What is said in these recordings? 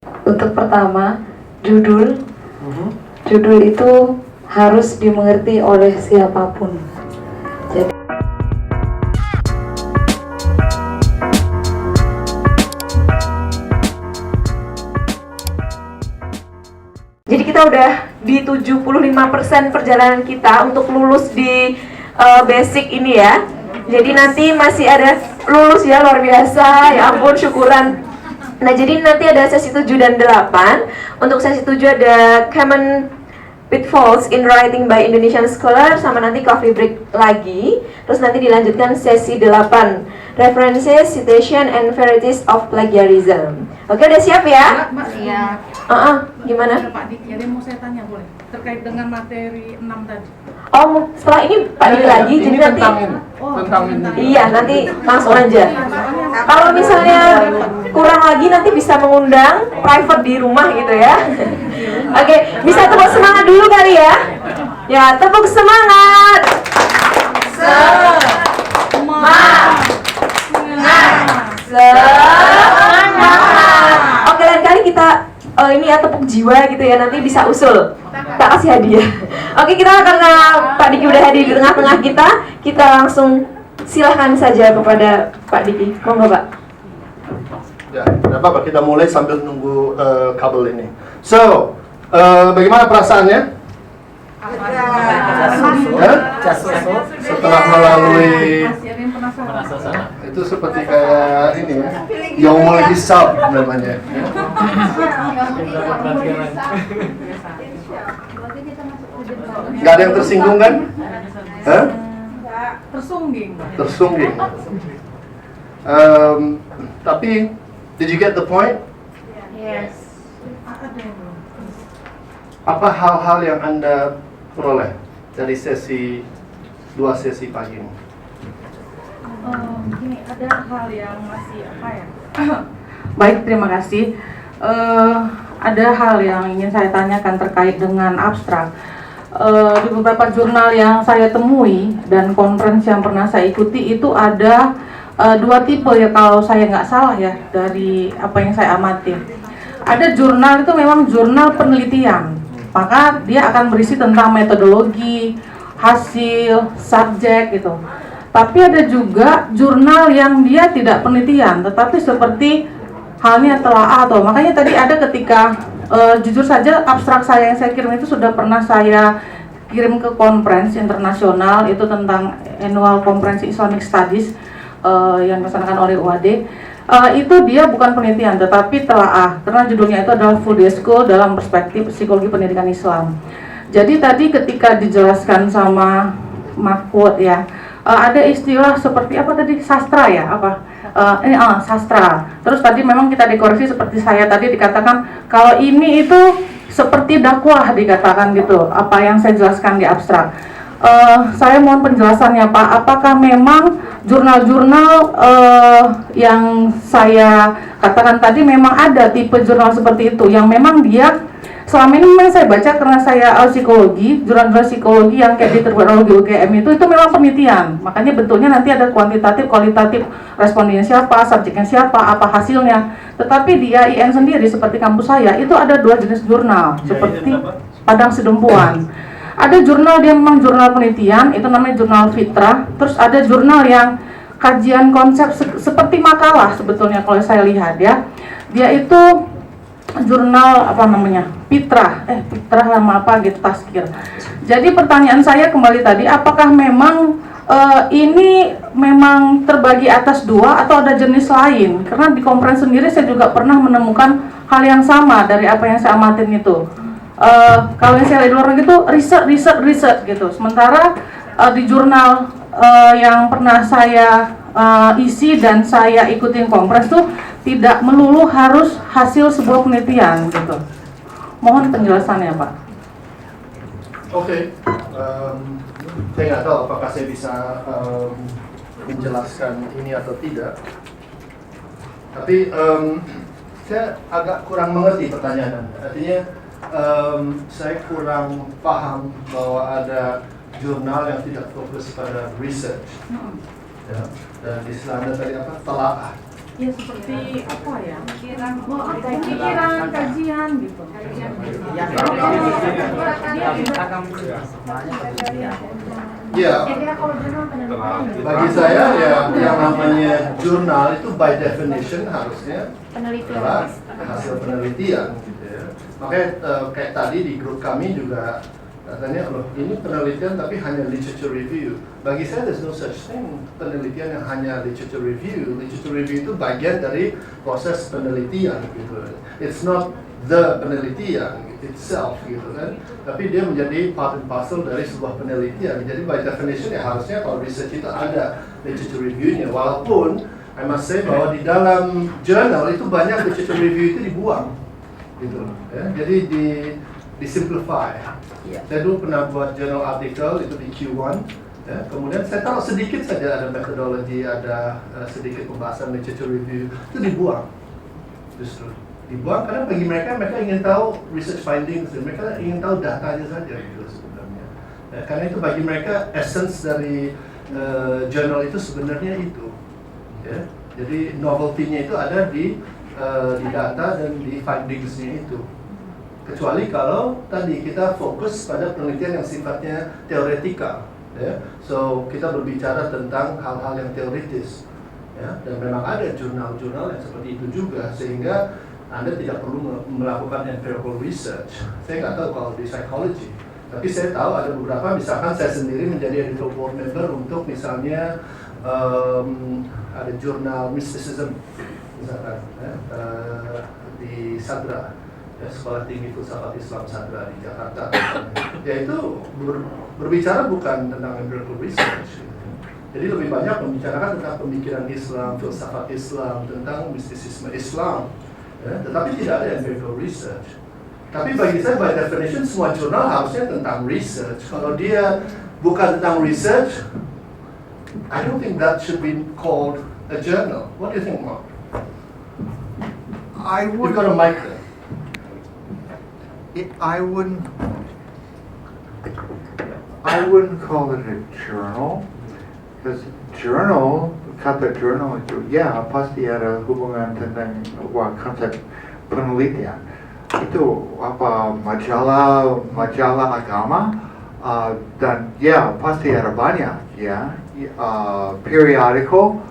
Untuk pertama, judul itu harus dimengerti oleh siapapun. Jadi kita udah di 75% perjalanan kita untuk lulus di basic ini ya. Jadi nanti masih ada lulus ya, luar biasa. Ya ampun, syukuran. Nah, jadi nanti ada sesi 7 dan 8. Untuk sesi 7 ada Common Pitfalls in Writing by Indonesian Scholar, sama nanti coffee break lagi. Terus nanti dilanjutkan sesi 8, References, Citation, and Varieties of Plagiarism. Oke, udah siap ya? Mbak, siap. Gimana? Ada Pak Diki, ada yang mau saya tanya boleh? Terkait dengan materi 6 tadi. Oh, setelah ini Pak Diki lagi, jadi nanti tentang ini. iya, nanti langsung aja. Kalau misalnya kurang lagi nanti bisa mengundang private di rumah gitu ya. Oke, bisa tepuk semangat dulu kali ya. Ya, tepuk semangat. Semangat. Oke, lain kali kita ini ya tepuk jiwa gitu ya, nanti bisa usul. Tak kasih hadiah. Oke, kita karena Pak Diki udah hadir di tengah-tengah kita langsung silahkan saja kepada Pak Diki. Monggo Pak. Ya, tidak apa-apa, kita mulai sambil nunggu kabel ini. So, bagaimana perasaannya? Setelah melalui itu seperti kayak ini ya, Yaumul Hisab namanya. Nggak ada yang tersinggung kan? Hah? Tersungging. Tapi, did you get the point? Yes. Apa hal-hal yang Anda peroleh dari dua sesi pagi ini? Ini ada hal yang masih apa ya? Baik, terima kasih. Ada hal yang ingin saya tanyakan terkait dengan abstrak. Di beberapa jurnal yang saya temui dan konferensi yang pernah saya ikuti itu ada dua tipe ya, kalau saya nggak salah ya, dari apa yang saya amati. Ada jurnal itu memang jurnal penelitian, maka dia akan berisi tentang metodologi, hasil, subjek gitu. Tapi ada juga jurnal yang dia tidak penelitian, tetapi seperti halnya telaah atau makanya tadi ada ketika jujur saja abstrak saya yang saya kirim itu sudah pernah saya kirim ke konferensi internasional itu tentang Annual Conference Islamic Studies yang dilaksanakan oleh UAD. Itu dia bukan penelitian tetapi telaah, karena judulnya itu adalah Full Day School dalam perspektif psikologi pendidikan Islam. Jadi tadi ketika dijelaskan sama Mahfud ya, ada istilah seperti apa tadi, sastra ya, sastra. Terus tadi memang kita dikoreksi seperti saya tadi dikatakan kalau ini itu seperti dakwah dikatakan gitu, apa yang saya jelaskan di abstrak. Saya mohon penjelasannya Pak, apakah memang jurnal-jurnal yang saya katakan tadi memang ada tipe jurnal seperti itu yang memang dia selama ini memang saya baca karena saya psikologi, jurnal-jurnal psikologi yang kayak diterbitkan oleh UGM itu memang penelitian, makanya bentuknya nanti ada kuantitatif, kualitatif, respondennya siapa, subjeknya siapa, apa hasilnya. Tetapi di IAIN sendiri seperti kampus saya itu ada dua jenis jurnal seperti Padang Sidempuan. Ada jurnal dia memang jurnal penelitian, itu namanya jurnal Fitrah. Terus ada jurnal yang kajian konsep seperti makalah sebetulnya kalau saya lihat ya. Dia itu jurnal apa namanya? Fitrah sama apa gitu, Tazkir. Jadi pertanyaan saya kembali tadi, apakah memang ini memang terbagi atas dua atau ada jenis lain? Karena di konferensi sendiri saya juga pernah menemukan hal yang sama dari apa yang saya amatin itu. Kalau yang saya lihat di luar negeri itu riset gitu. Sementara di jurnal yang pernah saya isi dan saya ikutin konferensi tuh tidak melulu harus hasil sebuah penelitian gitu. Mohon penjelasannya Pak. Oke. Saya nggak tahu apakah saya bisa menjelaskan ini atau tidak. Tapi saya agak kurang mengerti pertanyaan Anda. Artinya saya kurang paham bahwa ada jurnal yang tidak fokus pada research. Ya. Dan istilah Anda tadi apa? Telaah. ya seperti apa ya? Pemikiran, kajian gitu. Ya, bagi saya ya yang namanya jurnal itu by definition harusnya adalah hasil penelitian gitu ya. Makanya kayak tadi di grup kami juga katanya loh ini penelitian tapi hanya literature review. Bagi saya there's no such thing penelitian yang hanya literature review. Literature review itu bagian dari proses penelitian gitu. It's not the penelitian itself gitu kan, tapi dia menjadi part and parcel dari sebuah penelitian. Jadi by definition ya harusnya kalau research itu ada literature review-nya. Walaupun I must say bahwa di dalam journal itu banyak literature review itu dibuang gitu ya. Jadi di simplify. Saya dulu pernah buat journal article itu di Q1 ya. Kemudian saya taruh sedikit saja ada metodologi, ada sedikit pembahasan literature review, itu dibuang justru. Dibuang karena bagi mereka ingin tahu research findings, mereka ingin tahu datanya saja gitu sebenarnya. Ya, karena itu bagi mereka essence dari journal itu sebenarnya itu. Ya. Jadi novelty-nya itu ada di data dan di findings-nya itu. Kecuali kalau tadi kita fokus pada penelitian yang sifatnya teoretikal. Ya. So kita berbicara tentang hal-hal yang teoritis. Ya. Dan memang ada jurnal-jurnal yang seperti itu juga sehingga Anda tidak perlu melakukan empirical research. Saya nggak tahu kalau di psychology, tapi saya tahu ada beberapa, misalkan saya sendiri menjadi editorial board member untuk misalnya ada jurnal mysticism, misalkan di Sadra, ya, Sekolah Tinggi Filsafat Islam Sadra di Jakarta. Yaitu berbicara bukan tentang empirical research. Jadi lebih banyak membicarakan tentang pemikiran Islam, filsafat Islam, tentang mistisisme Islam. Ya, tetapi tidak ada empirical research. Tapi bagi saya by definition semua jurnal harusnya tentang research. Kalau dia bukan tentang research, I don't think that should be called a journal. What do you think, Mark? You've got a mic there. I wouldn't call it a journal, because journal, kata journal itu ya pasti ada hubungan tentang konsep penelitian. Itu apa majalah agama dan ya pasti ada banyak ya periodical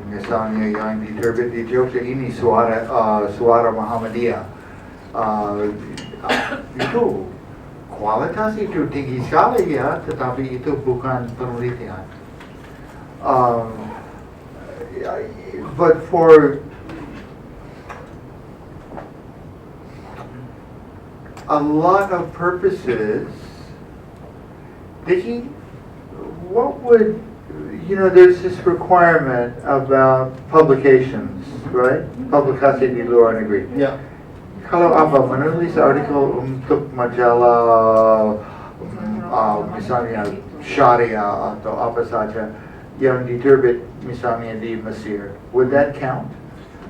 misalnya yang diterbit di Jogja ini Suara Muhammadiyah itu kualitas itu tinggi sekali ya, tetapi itu bukan penelitian. But for a lot of purposes, what would, there's this requirement about publications, right? Publikasi di luar negeri. Yeah. Kalau apa menulis artikel untuk majalah misalnya syariah atau apa saja yang diterbit misalnya di Mesir, would that count?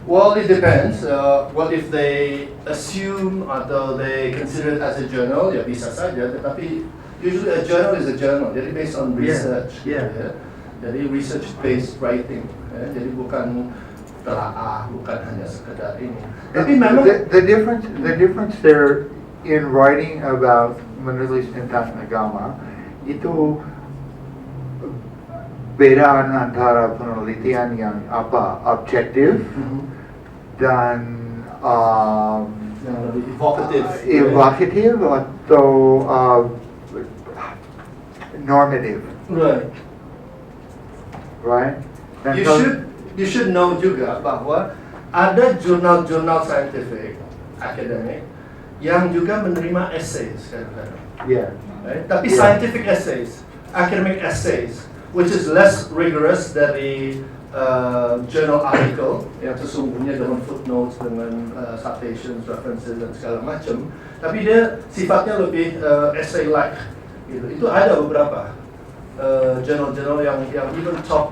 Well, it depends. Well, if they assume atau they consider it as a journal, ya bisa saja. Tetapi usually a journal is a journal. Jadi based on research. Yeah. Ya. Jadi research-based writing. Ya. Jadi bukan telaah, bukan hanya sekedar ini. Tapi memang the difference there in writing about menulis tentang agama itu bedaan antara penelitian yang objektif dan yang lebih evokatif atau normative. Right? Dan You should know juga bahwa ada jurnal-jurnal scientific, akademik, yang juga menerima essays kadang-kadang. Yeah. Right? Tapi scientific essays, academic essays, which is less rigorous dari journal article yang sesungguhnya dengan footnotes, dengan citations, references dan segala macam. Tapi dia sifatnya lebih essay-like. Gitu. Itu ada beberapa. Journal-journal yang even top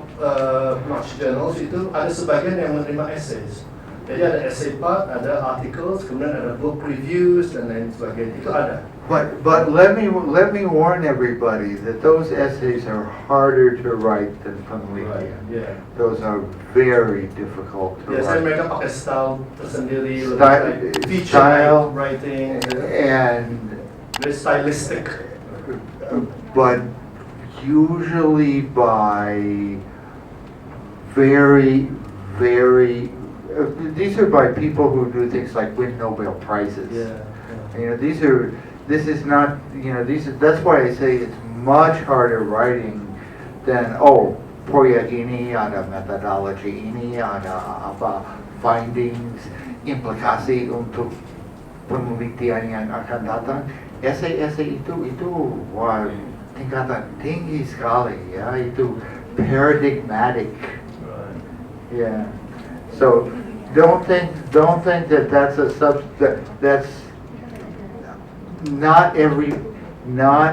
notch journals itu ada sebagian yang menerima essays. Jadi ada essay part, ada articles, kemudian ada book reviews dan lain sebagainya. Itu ada. But let me warn everybody that those essays are harder to write than penelitian. Yeah. Those are very difficult to Biasanya write. mereka pakai style tersendiri, lebih Style- kayak feature style, writing, gitu. And Very stylistic. but usually by very these are by people who do things like win Nobel Prizes. You know, this is not, you know, that's why I say it's much harder writing than, proyek ini ada metodologi ini, ada apa, findings, implikasi untuk penelitian yang akan datang. Esai-esai itu wah, tingkatan tinggi sekali ya, itu paradigmatic. Yeah. So don't think that that's that's not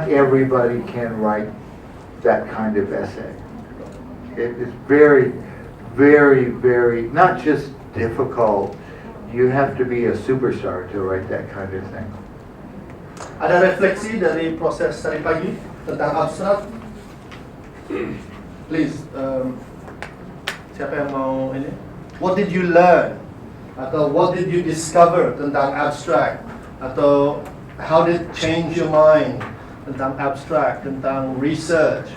everybody can write that kind of essay. It is very not just difficult. You have to be a superstar to write that kind of thing. Ada refleksi dari proses tadi pagi tentang abstrak? Please, siapa yang mau ini? What did you learn? Atau what did you discover tentang abstrak? Atau how did it change your mind tentang abstrak, tentang research?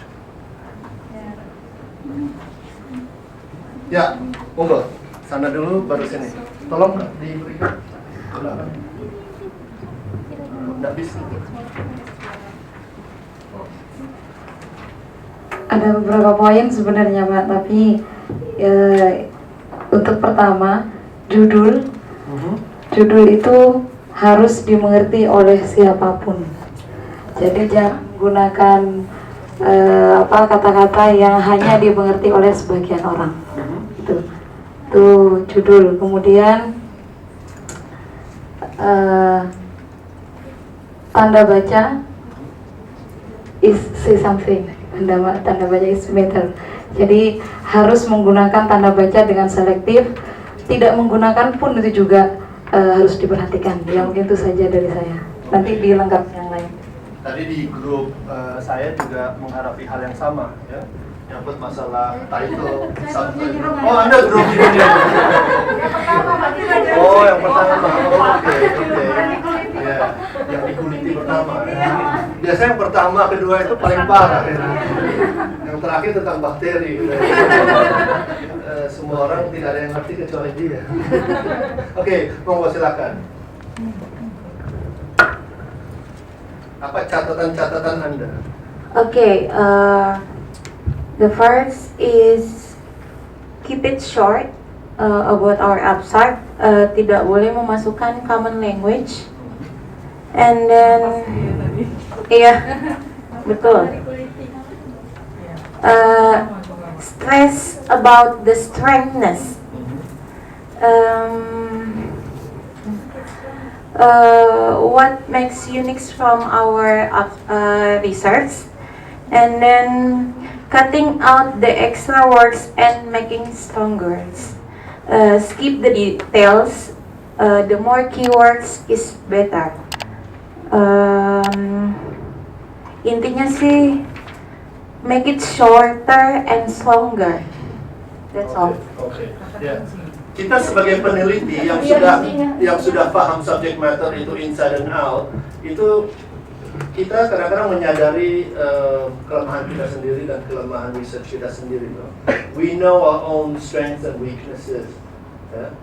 Ya, monggo. Sana dulu, baru sini. Tolong diberikan. Nggak bisa. Ada beberapa poin sebenarnya Pak, tapi untuk pertama judul itu harus dimengerti oleh siapapun. Jadi jangan gunakan kata-kata yang hanya dimengerti oleh sebagian orang. Itu judul. Kemudian tanda baca is say something. Tanda baca is matter. Jadi harus menggunakan tanda baca dengan selektif. Tidak menggunakan pun itu juga harus diperhatikan. Ya mungkin itu saja dari saya. Nanti dilengkapi yang lain. Tadi di grup saya juga menghadapi hal yang sama, ya. Nyangkut masalah title, subtitle. Oh, Anda grup ini. Oh, yang pertama. Oke. Ya, yang dikuliti pertama. Ya. Biasanya yang pertama, kedua itu paling parah. Ya. Yang terakhir tentang bakteri. Semua orang tidak ada yang ngerti kecuali dia. Oke, monggo silakan. Apa catatan-catatan Anda? Okay, the first is keep it short about our abstract. Tidak boleh memasukkan common language. And then, iya, betul. Stress about the strengthness. What makes unique from our research, and then cutting out the extra words and making stronger. Skip the details. The more keywords is better. Intinya sih make it shorter and stronger. That's all. Oke. Ya. Kita sebagai peneliti yang sudah paham subject matter itu inside and out, itu kita kadang-kadang menyadari kelemahan kita sendiri dan kelemahan research kita sendiri. We know our own strengths and weaknesses.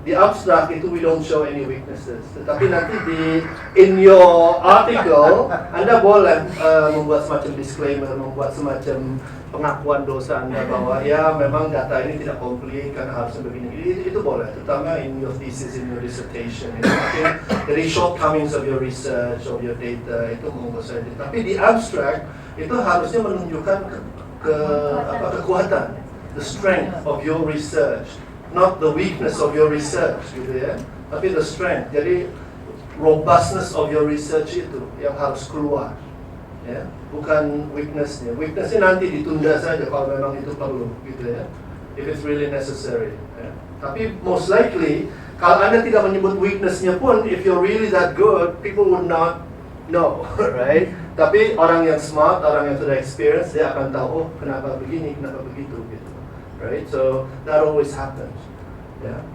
Di abstract itu we don't show any weaknesses. Tetapi nanti in your article Anda boleh membuat semacam disclaimer, membuat semacam pengakuan dosa Anda bahwa ya memang data ini tidak komplit karena harusnya begini. Itu boleh, terutama in your thesis, in your dissertation. Mungkin dari shortcomings of your research, of your data itu monggo saja. Tapi di abstract itu harusnya menunjukkan kekuatan, the strength of your research. Not the weakness of your research, gitu ya, tapi the strength. Jadi robustness of your research itu yang harus keluar, ya, bukan weaknessnya. Weaknessnya nanti ditunda saja kalau memang itu perlu, gitu ya, if it's really necessary. Ya. Tapi most likely kalau Anda tidak menyebut weaknessnya pun, if you're really that good, people would not No, right? Tapi orang yang smart, orang yang sudah experience, dia akan tahu, oh kenapa begini, kenapa begitu, gitu. Right? So that always happens. Yeah.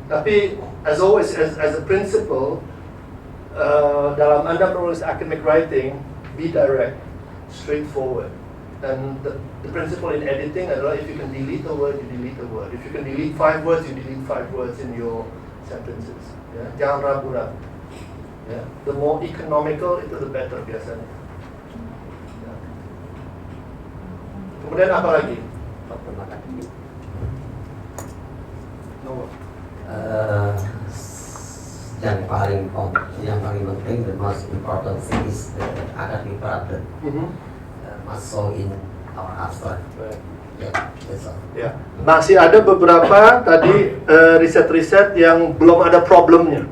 Tapi as always, as a principle, dalam Anda menulis academic writing, be direct, straightforward. And the principle in editing adalah if you can delete a word, you delete a word. If you can delete 5 words, you delete 5 words in your sentences. Ya, jangan ragu-ragu. Ya, the more economical itu the better biasanya. Ya. Kemudian apa lagi? Nomor. Yang paling penting, the most important thing is the academic problem. Must show in our abstract. Right. Yeah, that's all. Ya, masih ada beberapa tadi riset-riset yang belum ada problemnya,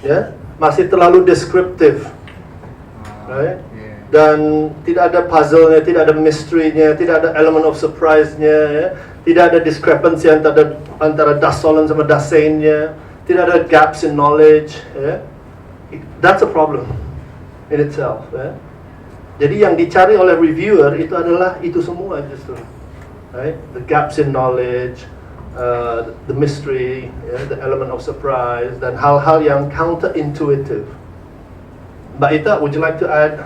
ya, masih terlalu deskriptif, right? Dan tidak ada puzzle-nya, tidak ada mystery-nya, tidak ada element of surprise-nya, ya. Tidak ada discrepancy antara Dasolen sama Dasein-nya, tidak ada gaps in knowledge, ya. That's a problem in itself, ya. Jadi yang dicari oleh reviewer itu adalah itu semua justru, right? The gaps in knowledge, the mystery, yeah, the element of surprise, dan hal-hal yang counterintuitive. Mbak Ita, would you like to add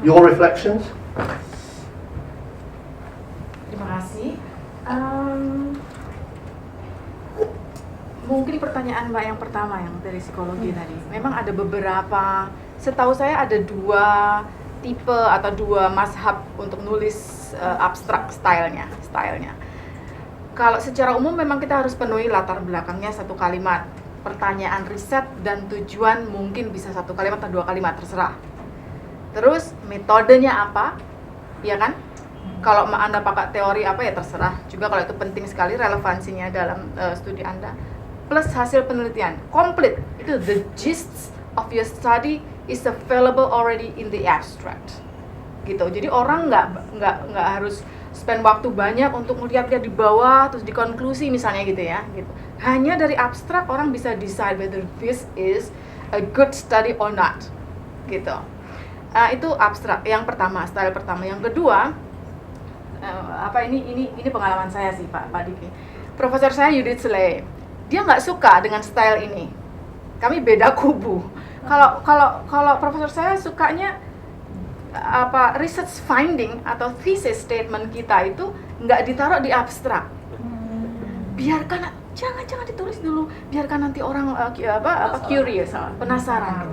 your reflections? Terima kasih. Mungkin pertanyaan Mbak yang pertama yang dari psikologi tadi. Memang ada beberapa, setahu saya ada 2 tipe atau 2 mazhab untuk nulis abstrak stylenya. Kalau secara umum memang kita harus penuhi latar belakangnya 1 kalimat, pertanyaan riset dan tujuan mungkin bisa 1 kalimat atau 2 kalimat terserah. Terus metodenya apa, ya kan? Kalau Anda pakai teori apa ya terserah. Juga kalau itu penting sekali relevansinya dalam studi Anda. Plus hasil penelitian komplit, itu the gist of your study is available already in the abstract, gitu. Jadi orang nggak harus spend waktu banyak untuk melihat-lihat di bawah terus dikonklusi misalnya gitu ya, gitu. Hanya dari abstrak orang bisa decide whether this is a good study or not, gitu. Itu abstrak yang pertama, style pertama. Yang kedua, ini pengalaman saya sih Pak Diki. Profesor saya Judith Slay, dia nggak suka dengan style ini. Kami beda kubu. Kalau profesor saya sukanya research finding atau thesis statement kita itu nggak ditaruh di abstrak. Biarkan, jangan ditulis dulu. Biarkan nanti orang curious, penasaran.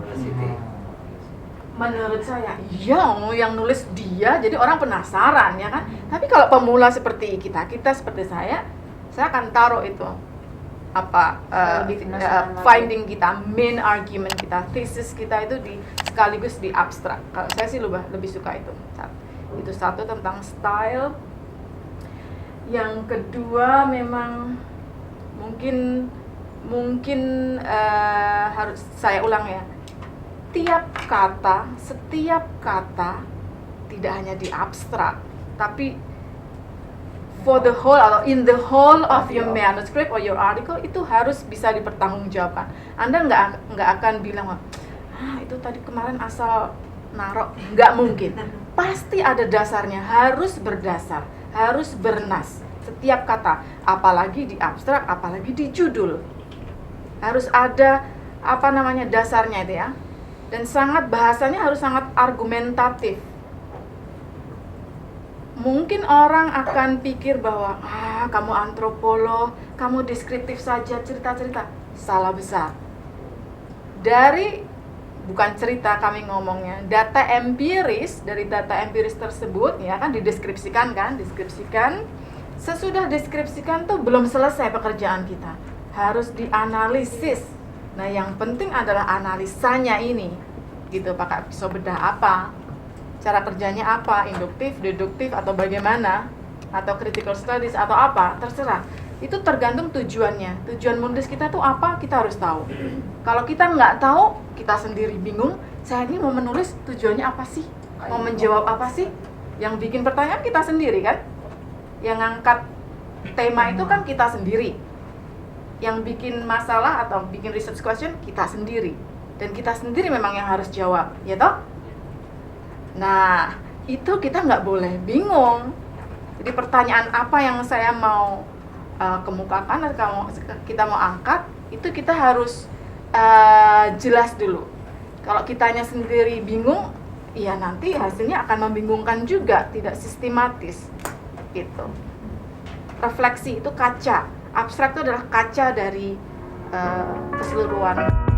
Menurut saya, yang nulis dia, jadi orang penasaran ya kan. Tapi kalau pemula seperti kita seperti saya akan taruh itu finding kita, main argument kita, thesis kita itu sekaligus di abstrak. Kalau saya sih lebih suka itu. Itu satu tentang style. Yang kedua memang mungkin harus saya ulang ya. Setiap kata tidak hanya di abstrak, tapi for the whole atau in the whole of your manuscript or your article itu harus bisa dipertanggungjawabkan. Anda nggak akan bilang, itu tadi kemarin asal narok, nggak mungkin. Pasti ada dasarnya, harus berdasar, harus bernas. Setiap kata, apalagi di abstrak, apalagi di judul, harus ada dasarnya itu ya. Dan bahasanya harus sangat argumentatif. Mungkin orang akan pikir bahwa kamu antropolog, kamu deskriptif saja, cerita-cerita. Salah besar. Bukan cerita kami ngomongnya, data empiris, dari data empiris tersebut ya kan dideskripsikan kan, sesudah deskripsikan tuh belum selesai pekerjaan kita. Harus dianalisis. Nah, yang penting adalah analisanya ini. Gitu, pakai pisau bedah apa? Cara kerjanya apa, induktif, deduktif, atau bagaimana, atau critical studies, atau apa, terserah. Itu tergantung tujuannya. Tujuan menulis kita tuh apa, kita harus tahu. Kalau kita nggak tahu, kita sendiri bingung, saya ini mau menulis tujuannya apa sih? Mau menjawab apa sih? Yang bikin pertanyaan kita sendiri kan? Yang ngangkat tema itu kan kita sendiri. Yang bikin masalah atau bikin research question, kita sendiri. dan kita sendiri memang yang harus jawab, ya toh? Nah, itu kita nggak boleh bingung. Jadi pertanyaan apa yang saya mau kemukakan atau kita mau angkat, itu kita harus jelas dulu. Kalau kitanya sendiri bingung, ya nanti hasilnya akan membingungkan juga, tidak sistematis gitu. Refleksi itu kaca, abstrak itu adalah kaca dari keseluruhan.